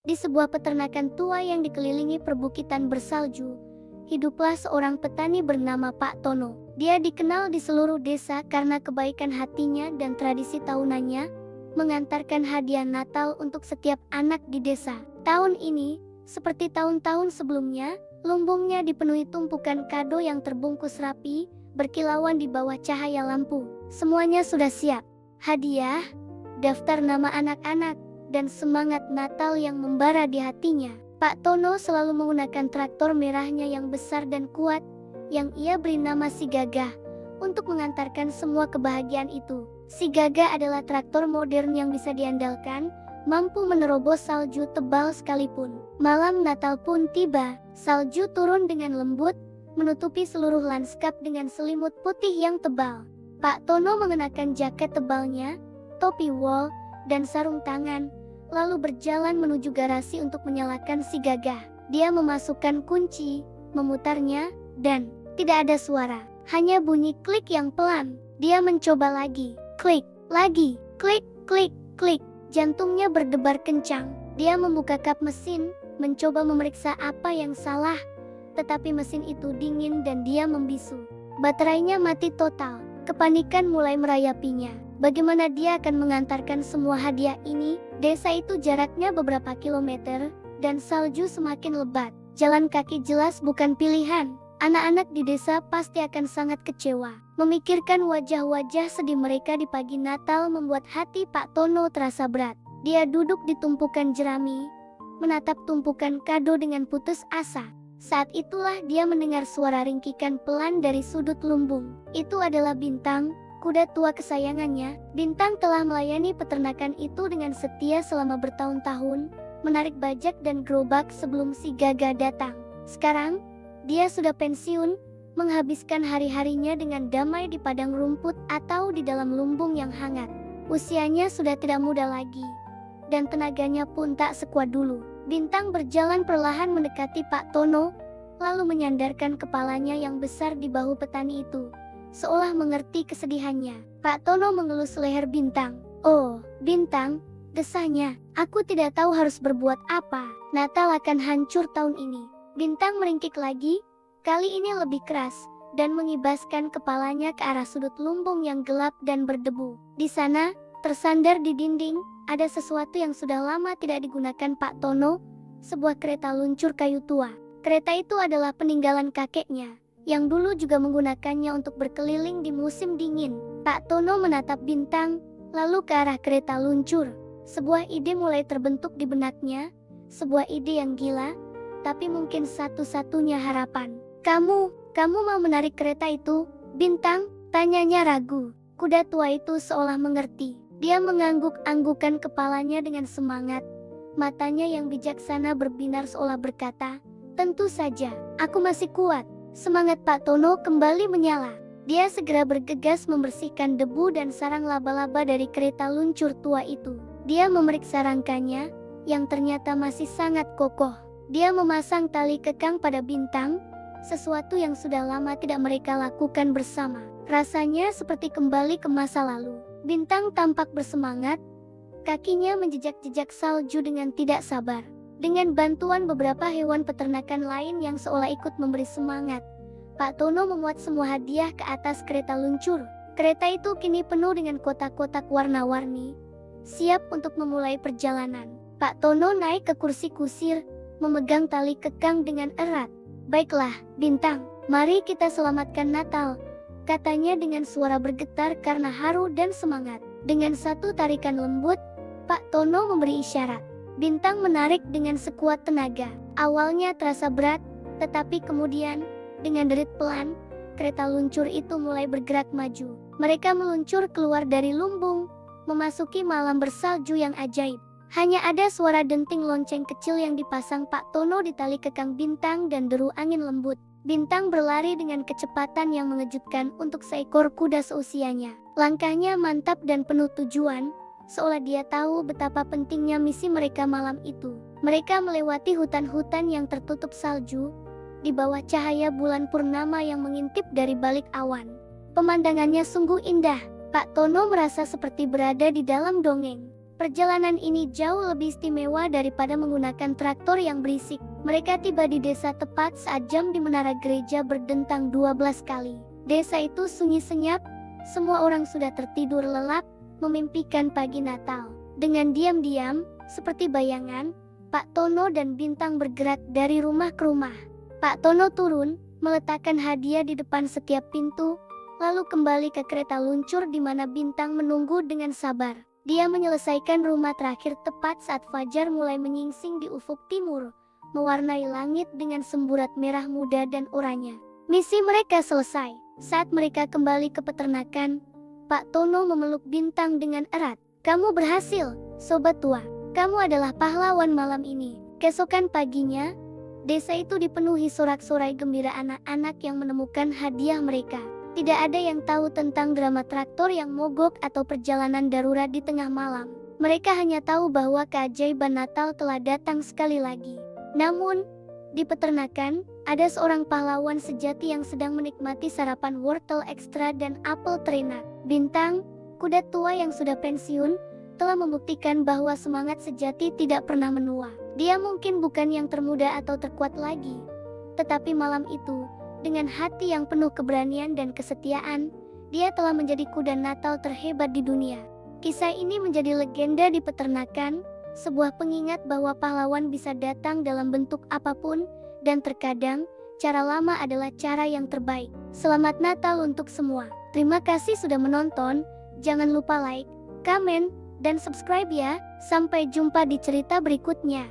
Di sebuah peternakan tua yang dikelilingi perbukitan bersalju, hiduplah seorang petani bernama Pak Tono. Dia dikenal di seluruh desa karena kebaikan hatinya dan tradisi tahunannya mengantarkan hadiah Natal untuk setiap anak di desa. Tahun ini, seperti tahun-tahun sebelumnya, lumbungnya dipenuhi tumpukan kado yang terbungkus rapi, berkilauan di bawah cahaya lampu. Semuanya sudah siap. Hadiah, daftar nama anak-anak, dan semangat Natal yang membara di hatinya. Pak Tono selalu menggunakan traktor merahnya yang besar dan kuat, yang ia beri nama Si Gagah, untuk mengantarkan semua kebahagiaan itu. Si Gagah adalah traktor modern yang bisa diandalkan, mampu menerobos salju tebal sekalipun. Malam Natal pun tiba, salju turun dengan lembut, menutupi seluruh lanskap dengan selimut putih yang tebal. Pak Tono mengenakan jaket tebalnya, topi wol, dan sarung tangan, lalu berjalan menuju garasi untuk menyalakan Si Gagah. Dia memasukkan kunci, memutarnya, dan tidak ada suara. Hanya bunyi klik yang pelan. Dia mencoba lagi, klik, lagi, klik, klik, klik. Jantungnya berdebar kencang. Dia membuka kap mesin, mencoba memeriksa apa yang salah, tetapi mesin itu dingin dan dia membisu. Baterainya mati total. Kepanikan mulai merayapinya. Bagaimana dia akan mengantarkan semua hadiah ini? Desa itu jaraknya beberapa kilometer, dan salju semakin lebat. Jalan kaki jelas bukan pilihan. Anak-anak di desa pasti akan sangat kecewa. Memikirkan wajah-wajah sedih mereka di pagi Natal membuat hati Pak Tono terasa berat. Dia duduk di tumpukan jerami, menatap tumpukan kado dengan putus asa. Saat itulah dia mendengar suara ringkikan pelan dari sudut lumbung. Itu adalah Bintang, kuda tua kesayangannya. Bintang telah melayani peternakan itu dengan setia selama bertahun-tahun, menarik bajak dan gerobak sebelum Si Gagah datang. Sekarang, dia sudah pensiun, menghabiskan hari-harinya dengan damai di padang rumput atau di dalam lumbung yang hangat. Usianya sudah tidak muda lagi, dan tenaganya pun tak sekuat dulu. Bintang berjalan perlahan mendekati Pak Tono, lalu menyandarkan kepalanya yang besar di bahu petani itu, seolah mengerti kesedihannya. Pak Tono mengelus leher Bintang. "Oh, Bintang," desahnya, "aku tidak tahu harus berbuat apa. Natal akan hancur tahun ini." Bintang meringkik lagi, kali ini lebih keras, dan mengibaskan kepalanya ke arah sudut lumbung yang gelap dan berdebu. Di sana, tersandar di dinding, ada sesuatu yang sudah lama tidak digunakan Pak Tono, sebuah kereta luncur kayu tua. Kereta itu adalah peninggalan kakeknya, yang dulu juga menggunakannya untuk berkeliling di musim dingin. Pak Tono menatap Bintang, lalu ke arah kereta luncur. Sebuah ide mulai terbentuk di benaknya, sebuah ide yang gila, tapi mungkin satu-satunya harapan. Kamu mau menarik kereta itu, Bintang?" tanyanya ragu. Kuda tua itu seolah mengerti. Dia mengangguk-anggukan kepalanya dengan semangat. Matanya yang bijaksana berbinar seolah berkata, "Tentu saja, aku masih kuat." Semangat Pak Tono kembali menyala. Dia segera bergegas membersihkan debu dan sarang laba-laba dari kereta luncur tua itu. Dia memeriksa rangkanya, yang ternyata masih sangat kokoh. Dia memasang tali kekang pada Bintang, sesuatu yang sudah lama tidak mereka lakukan bersama. Rasanya seperti kembali ke masa lalu. Bintang tampak bersemangat, kakinya menjejak-jejak salju dengan tidak sabar. Dengan bantuan beberapa hewan peternakan lain yang seolah ikut memberi semangat, Pak Tono memuat semua hadiah ke atas kereta luncur. Kereta itu kini penuh dengan kotak-kotak warna-warni, siap untuk memulai perjalanan. Pak Tono naik ke kursi kusir, memegang tali kekang dengan erat. "Baiklah, Bintang, mari kita selamatkan Natal," katanya dengan suara bergetar karena haru dan semangat. Dengan satu tarikan lembut, Pak Tono memberi isyarat. Bintang menarik dengan sekuat tenaga. Awalnya terasa berat, tetapi kemudian, dengan derit pelan, kereta luncur itu mulai bergerak maju. Mereka meluncur keluar dari lumbung, memasuki malam bersalju yang ajaib. Hanya ada suara denting lonceng kecil yang dipasang Pak Tono di tali kekang Bintang dan deru angin lembut. Bintang berlari dengan kecepatan yang mengejutkan untuk seekor kuda seusianya. Langkahnya mantap dan penuh tujuan, seolah dia tahu betapa pentingnya misi mereka malam itu. Mereka melewati hutan-hutan yang tertutup salju, di bawah cahaya bulan purnama yang mengintip dari balik awan. Pemandangannya sungguh indah. Pak Tono merasa seperti berada di dalam dongeng. Perjalanan ini jauh lebih istimewa daripada menggunakan traktor yang berisik. Mereka tiba di desa tepat saat jam di menara gereja berdentang 12 kali. Desa itu sunyi senyap, semua orang sudah tertidur lelap, memimpikan pagi Natal. Dengan diam-diam, seperti bayangan, Pak Tono dan Bintang bergerak dari rumah ke rumah. Pak Tono turun, meletakkan hadiah di depan setiap pintu, lalu kembali ke kereta luncur di mana Bintang menunggu dengan sabar. Dia menyelesaikan rumah terakhir tepat saat fajar mulai menyingsing di ufuk timur, mewarnai langit dengan semburat merah muda dan oranye. Misi mereka selesai. Saat mereka kembali ke peternakan, Pak Tono memeluk Bintang dengan erat. "Kamu berhasil, sobat tua. Kamu adalah pahlawan malam ini." Keesokan paginya, desa itu dipenuhi sorak-sorai gembira anak-anak yang menemukan hadiah mereka. Tidak ada yang tahu tentang drama traktor yang mogok atau perjalanan darurat di tengah malam. Mereka hanya tahu bahwa keajaiban Natal telah datang sekali lagi. Namun, di peternakan, ada seorang pahlawan sejati yang sedang menikmati sarapan wortel ekstra dan apel terenak. Bintang, kuda tua yang sudah pensiun, telah membuktikan bahwa semangat sejati tidak pernah menua. Dia mungkin bukan yang termuda atau terkuat lagi, tetapi malam itu, dengan hati yang penuh keberanian dan kesetiaan, dia telah menjadi kuda Natal terhebat di dunia. Kisah ini menjadi legenda di peternakan, sebuah pengingat bahwa pahlawan bisa datang dalam bentuk apapun, dan terkadang, cara lama adalah cara yang terbaik. Selamat Natal untuk semua. Terima kasih sudah menonton, jangan lupa like, komen, dan subscribe ya. Sampai jumpa di cerita berikutnya.